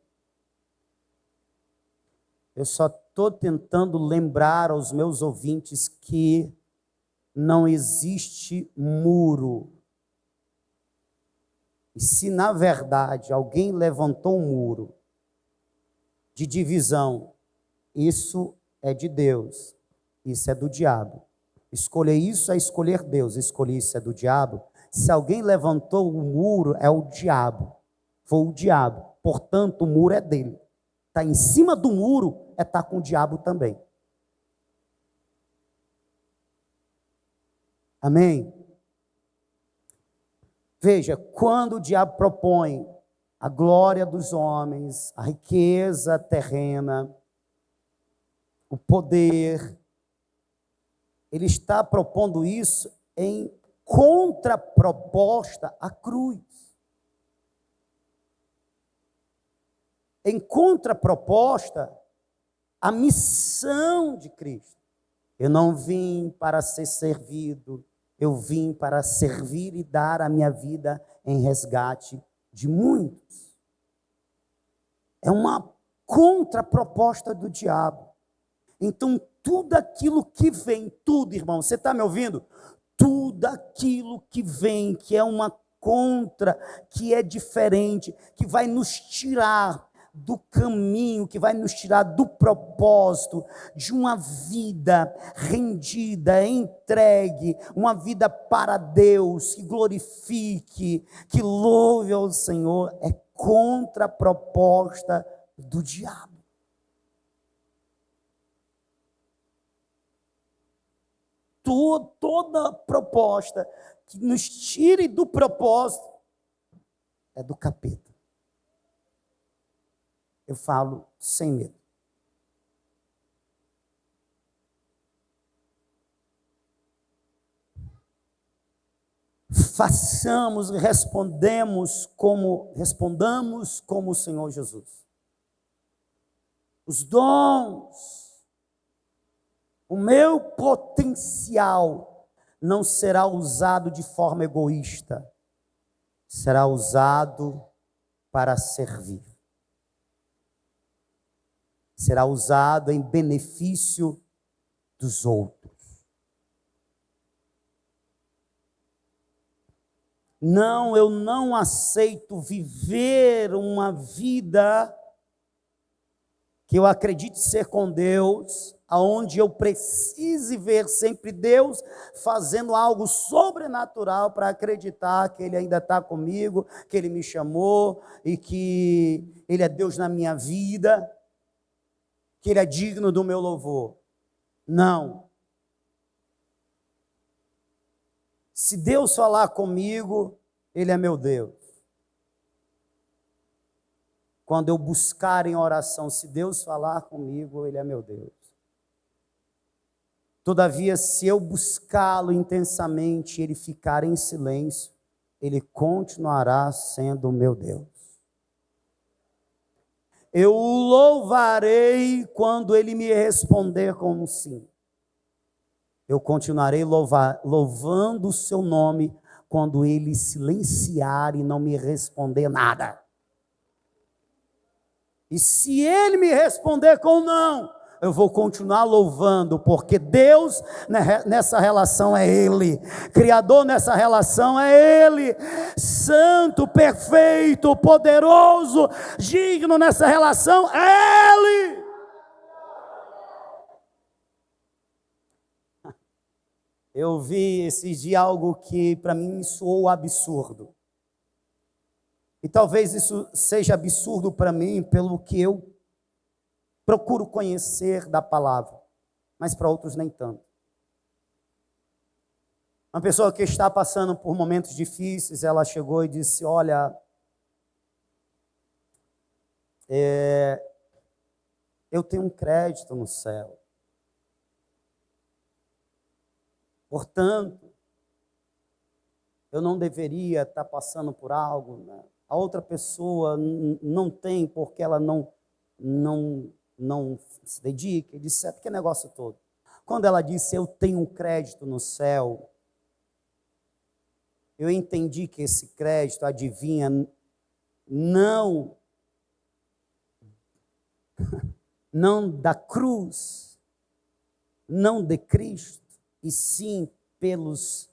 Eu só estou tentando lembrar aos meus ouvintes que não existe muro. E se, na verdade, alguém levantou um muro de divisão, isso é de Deus, isso é do diabo. Escolher isso é escolher Deus, escolher isso é do diabo. Se alguém levantou o muro, é o diabo. Foi o diabo. Portanto, o muro é dele. Está em cima do muro, é estar com o diabo também. Amém? Veja, quando o diabo propõe a glória dos homens, a riqueza terrena, o poder, ele está propondo isso em contraproposta à cruz. Em contraproposta à missão de Cristo. Eu não vim para ser servido, eu vim para servir e dar a minha vida em resgate de muitos. É uma contraproposta do diabo. Então, tudo aquilo que vem, tudo, irmão, você está me ouvindo? Tudo aquilo que vem, que é uma contra, que é diferente, que vai nos tirar do caminho, que vai nos tirar do propósito de uma vida rendida, entregue, uma vida para Deus, que glorifique, que louve ao Senhor, é contra a proposta do diabo. Toda proposta que nos tire do propósito é do capeta. Eu falo sem medo. façamos e respondamos como o Senhor Jesus. Os dons, o meu potencial não será usado de forma egoísta, será usado para servir. Será usado em benefício dos outros. Não, eu não aceito viver uma vida que eu acredite ser com Deus, aonde eu precise ver sempre Deus fazendo algo sobrenatural para acreditar que Ele ainda está comigo, que Ele me chamou e que Ele é Deus na minha vida, que Ele é digno do meu louvor. Não. Se Deus falar comigo, Ele é meu Deus. Quando eu buscar em oração, se Deus falar comigo, Ele é meu Deus. Todavia, se eu buscá-lo intensamente, Ele ficar em silêncio, Ele continuará sendo o meu Deus. Eu o louvarei quando Ele me responder com um sim. Eu continuarei louvando o seu nome quando Ele silenciar e não me responder nada. E se Ele me responder com não, eu vou continuar louvando, porque Deus nessa relação é Ele, Criador nessa relação é Ele, Santo, perfeito, poderoso, digno nessa relação é Ele. Eu vi esses dias algo que para mim soou absurdo. E talvez isso seja absurdo para mim pelo que eu procuro conhecer da palavra, mas para outros nem tanto. Uma pessoa que está passando por momentos difíceis, ela chegou e disse: olha, eu tenho um crédito no céu. Portanto, eu não deveria estar passando por algo, né? A outra pessoa não tem porque ela não se dedica, etc. Que negócio todo. Quando ela disse, eu tenho um crédito no céu, eu entendi que esse crédito adivinha não da cruz, não de Cristo, e sim pelos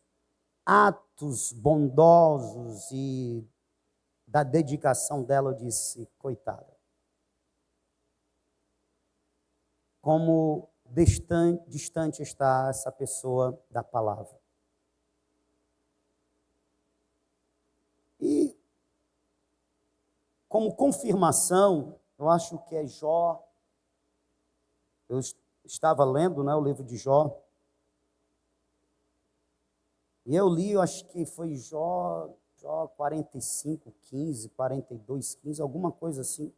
atos bondosos e da dedicação dela. Eu disse, coitada. Como distante está essa pessoa da palavra. E, como confirmação, eu acho que é Jó. Eu estava lendo, né, o livro de Jó. E eu li, eu acho que foi Jó 45, 15, 42, 15, alguma coisa assim.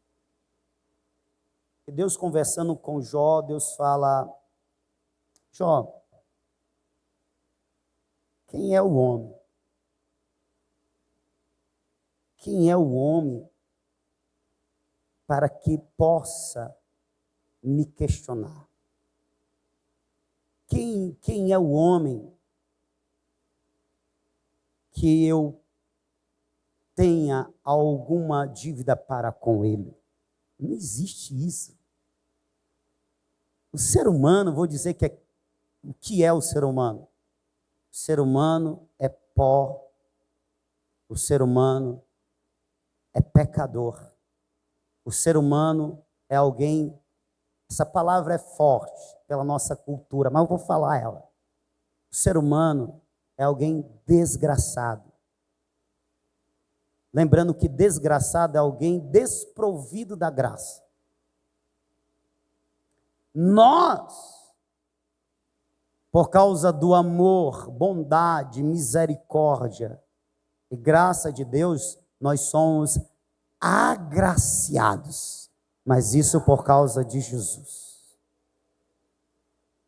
E Deus conversando com Jó, Deus fala: Jó, quem é o homem? Quem é o homem para que possa me questionar? Quem é o homem que eu tenha alguma dívida para com ele? Não existe isso. O ser humano, vou dizer o que é o ser humano? O ser humano é pó, o ser humano é pecador, o ser humano é alguém, essa palavra é forte pela nossa cultura, mas eu vou falar ela. O ser humano é alguém desgraçado. Lembrando que desgraçado é alguém desprovido da graça. Nós, por causa do amor, bondade, misericórdia e graça de Deus, nós somos agraciados. Mas isso por causa de Jesus.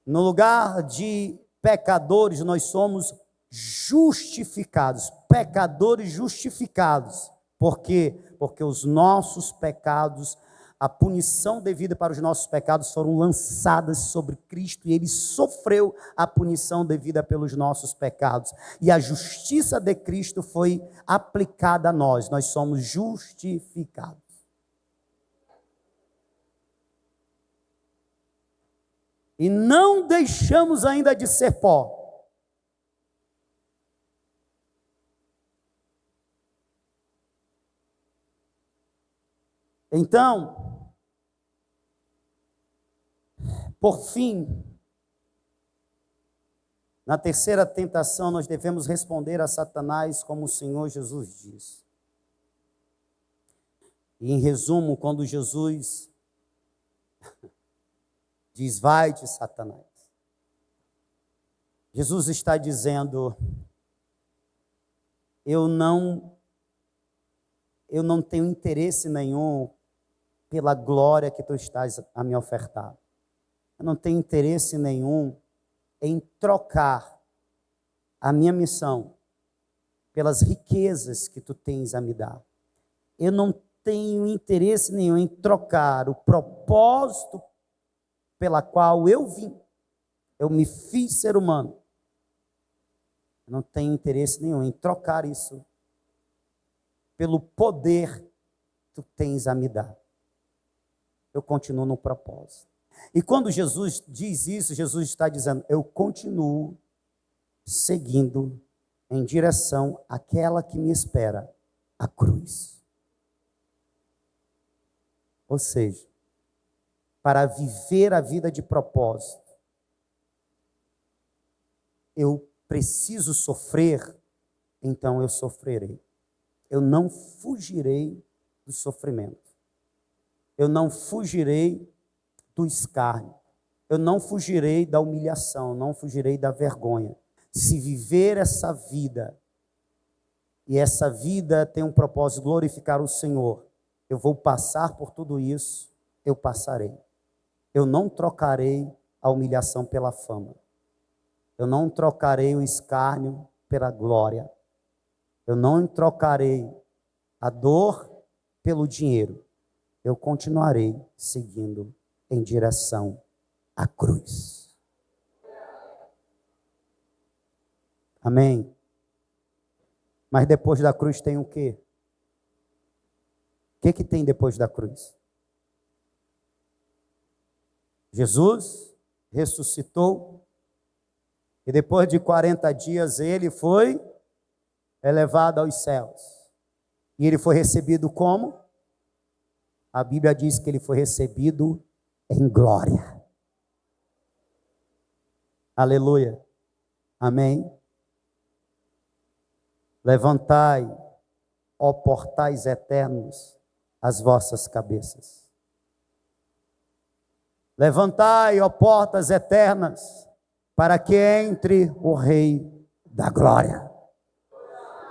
No lugar de pecadores, nós somos justificados, pecadores justificados. Por quê? Porque os nossos pecados, a punição devida para os nossos pecados foram lançadas sobre Cristo e ele sofreu a punição devida pelos nossos pecados. E a justiça de Cristo foi aplicada a nós. Nós somos justificados. E não deixamos ainda de ser pó. Então, por fim, na terceira tentação, nós devemos responder a Satanás como o Senhor Jesus diz. E em resumo, quando Jesus diz, vai-te, Satanás, Jesus está dizendo, eu não tenho interesse nenhum pela glória que tu estás a me ofertar. Eu não tenho interesse nenhum em trocar a minha missão pelas riquezas que tu tens a me dar. Eu não tenho interesse nenhum em trocar o propósito pela qual eu vim. Eu me fiz ser humano. Eu não tenho interesse nenhum em trocar isso pelo poder que tu tens a me dar. Eu continuo no propósito. E quando Jesus diz isso, Jesus está dizendo, eu continuo seguindo em direção àquela que me espera, a cruz. Ou seja, para viver a vida de propósito, eu preciso sofrer, então eu sofrerei. Eu não fugirei do sofrimento. Eu não fugirei do escárnio. Eu não fugirei da humilhação, não fugirei da vergonha. Se viver essa vida, e essa vida tem um propósito, glorificar o Senhor, eu vou passar por tudo isso, eu passarei. Eu não trocarei a humilhação pela fama. Eu não trocarei o escárnio pela glória. Eu não trocarei a dor pelo dinheiro. Eu continuarei seguindo em direção à cruz. Amém? Mas depois da cruz tem o quê? O que tem depois da cruz? Jesus ressuscitou e depois de 40 dias ele foi elevado aos céus. E ele foi recebido como? A Bíblia diz que ele foi recebido em glória. Aleluia. Amém. Levantai, ó portais eternos, as vossas cabeças. Levantai, ó portas eternas, para que entre o Rei da Glória.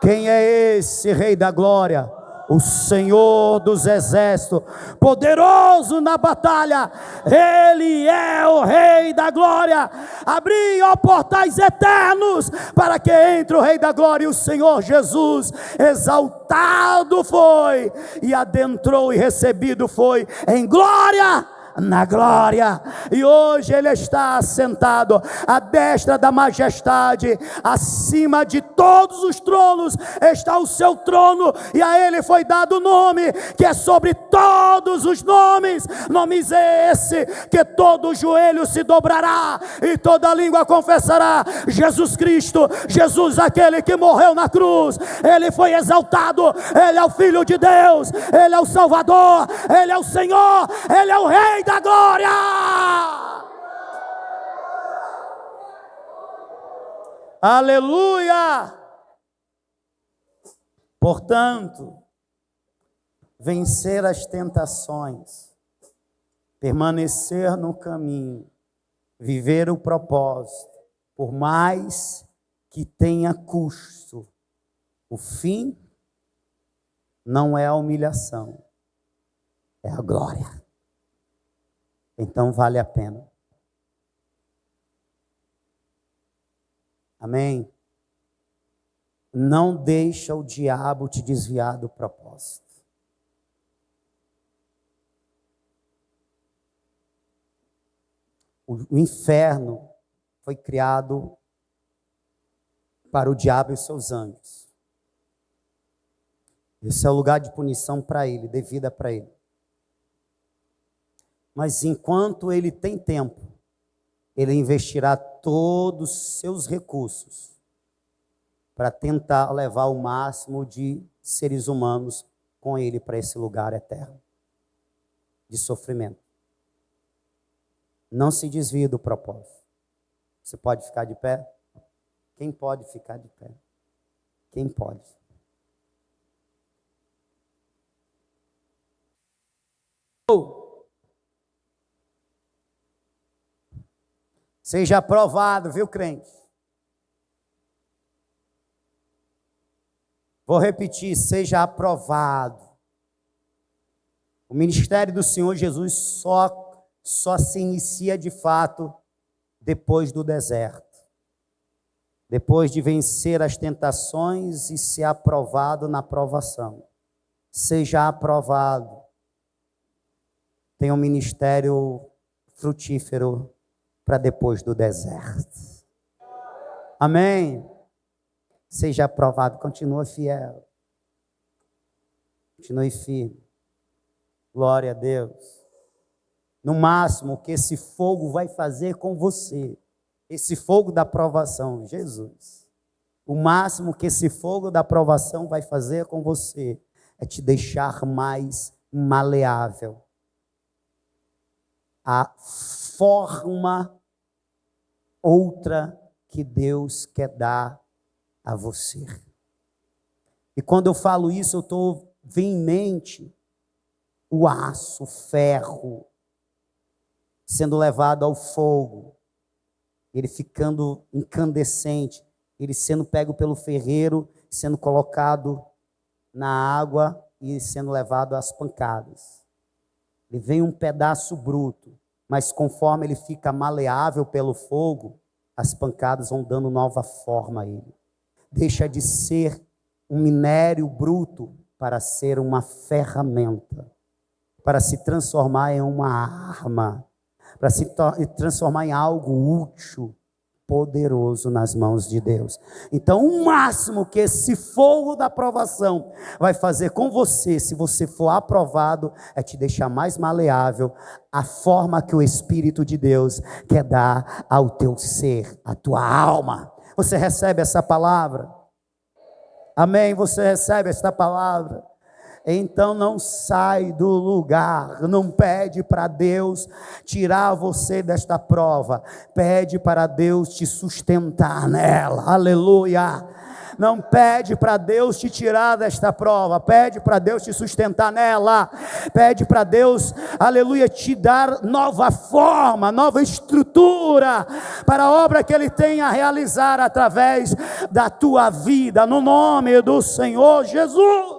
Quem é esse Rei da Glória? O Senhor dos Exércitos, poderoso na batalha, Ele é o Rei da Glória. Abri, ó portais eternos, para que entre o Rei da Glória. E o Senhor Jesus, exaltado foi, e adentrou e recebido foi em glória, na glória, e hoje ele está assentado à destra da majestade, acima de todos os tronos está o seu trono, e a ele foi dado o nome que é sobre todos os nomes. Nomes é esse que todo joelho se dobrará e toda língua confessará: Jesus Cristo, Jesus, aquele que morreu na cruz, ele foi exaltado, ele é o Filho de Deus, ele é o Salvador, ele é o Senhor, ele é o Rei da glória. Aleluia. Portanto, vencer as tentações, permanecer no caminho, viver o propósito, por mais que tenha custo, o fim não é a humilhação, é a glória. Então vale a pena. Amém? Não deixa o diabo te desviar do propósito. O inferno foi criado para o diabo e os seus anjos. Esse é o lugar de punição para ele, de vida para ele. Mas enquanto ele tem tempo, ele investirá todos os seus recursos para tentar levar o máximo de seres humanos com ele para esse lugar eterno de sofrimento. Não se desvie do propósito. Você pode ficar de pé? Quem pode ficar de pé? Quem pode? Seja aprovado, viu, crente? Vou repetir, seja aprovado. O ministério do Senhor Jesus só se inicia de fato depois do deserto. Depois de vencer as tentações e ser aprovado na provação. Seja aprovado. Tem um ministério frutífero para depois do deserto. Amém? Seja aprovado, continua fiel. Continue firme. Glória a Deus. No máximo, o que esse fogo vai fazer com você, esse fogo da provação, Jesus, o máximo que esse fogo da provação vai fazer com você é te deixar mais maleável. A forma outra que Deus quer dar a você. E quando eu falo isso, eu vem em mente o aço, o ferro, sendo levado ao fogo, ele ficando incandescente, ele sendo pego pelo ferreiro, sendo colocado na água e sendo levado às pancadas. Ele vem um pedaço bruto, mas conforme ele fica maleável pelo fogo, as pancadas vão dando nova forma a ele. Deixa de ser um minério bruto para ser uma ferramenta, para se transformar em uma arma, para se transformar em algo útil, poderoso nas mãos de Deus. Então, o máximo que esse fogo da aprovação vai fazer com você, se você for aprovado, é te deixar mais maleável à forma que o Espírito de Deus quer dar ao teu ser, à tua alma. Você recebe essa palavra? Amém? Você recebe esta palavra? Então não sai do lugar, não pede para Deus tirar você desta prova, pede para Deus te sustentar nela, aleluia. Não pede para Deus te tirar desta prova, pede para Deus te sustentar nela, pede para Deus, aleluia, te dar nova forma, nova estrutura para a obra que Ele tem a realizar através da tua vida, no nome do Senhor Jesus.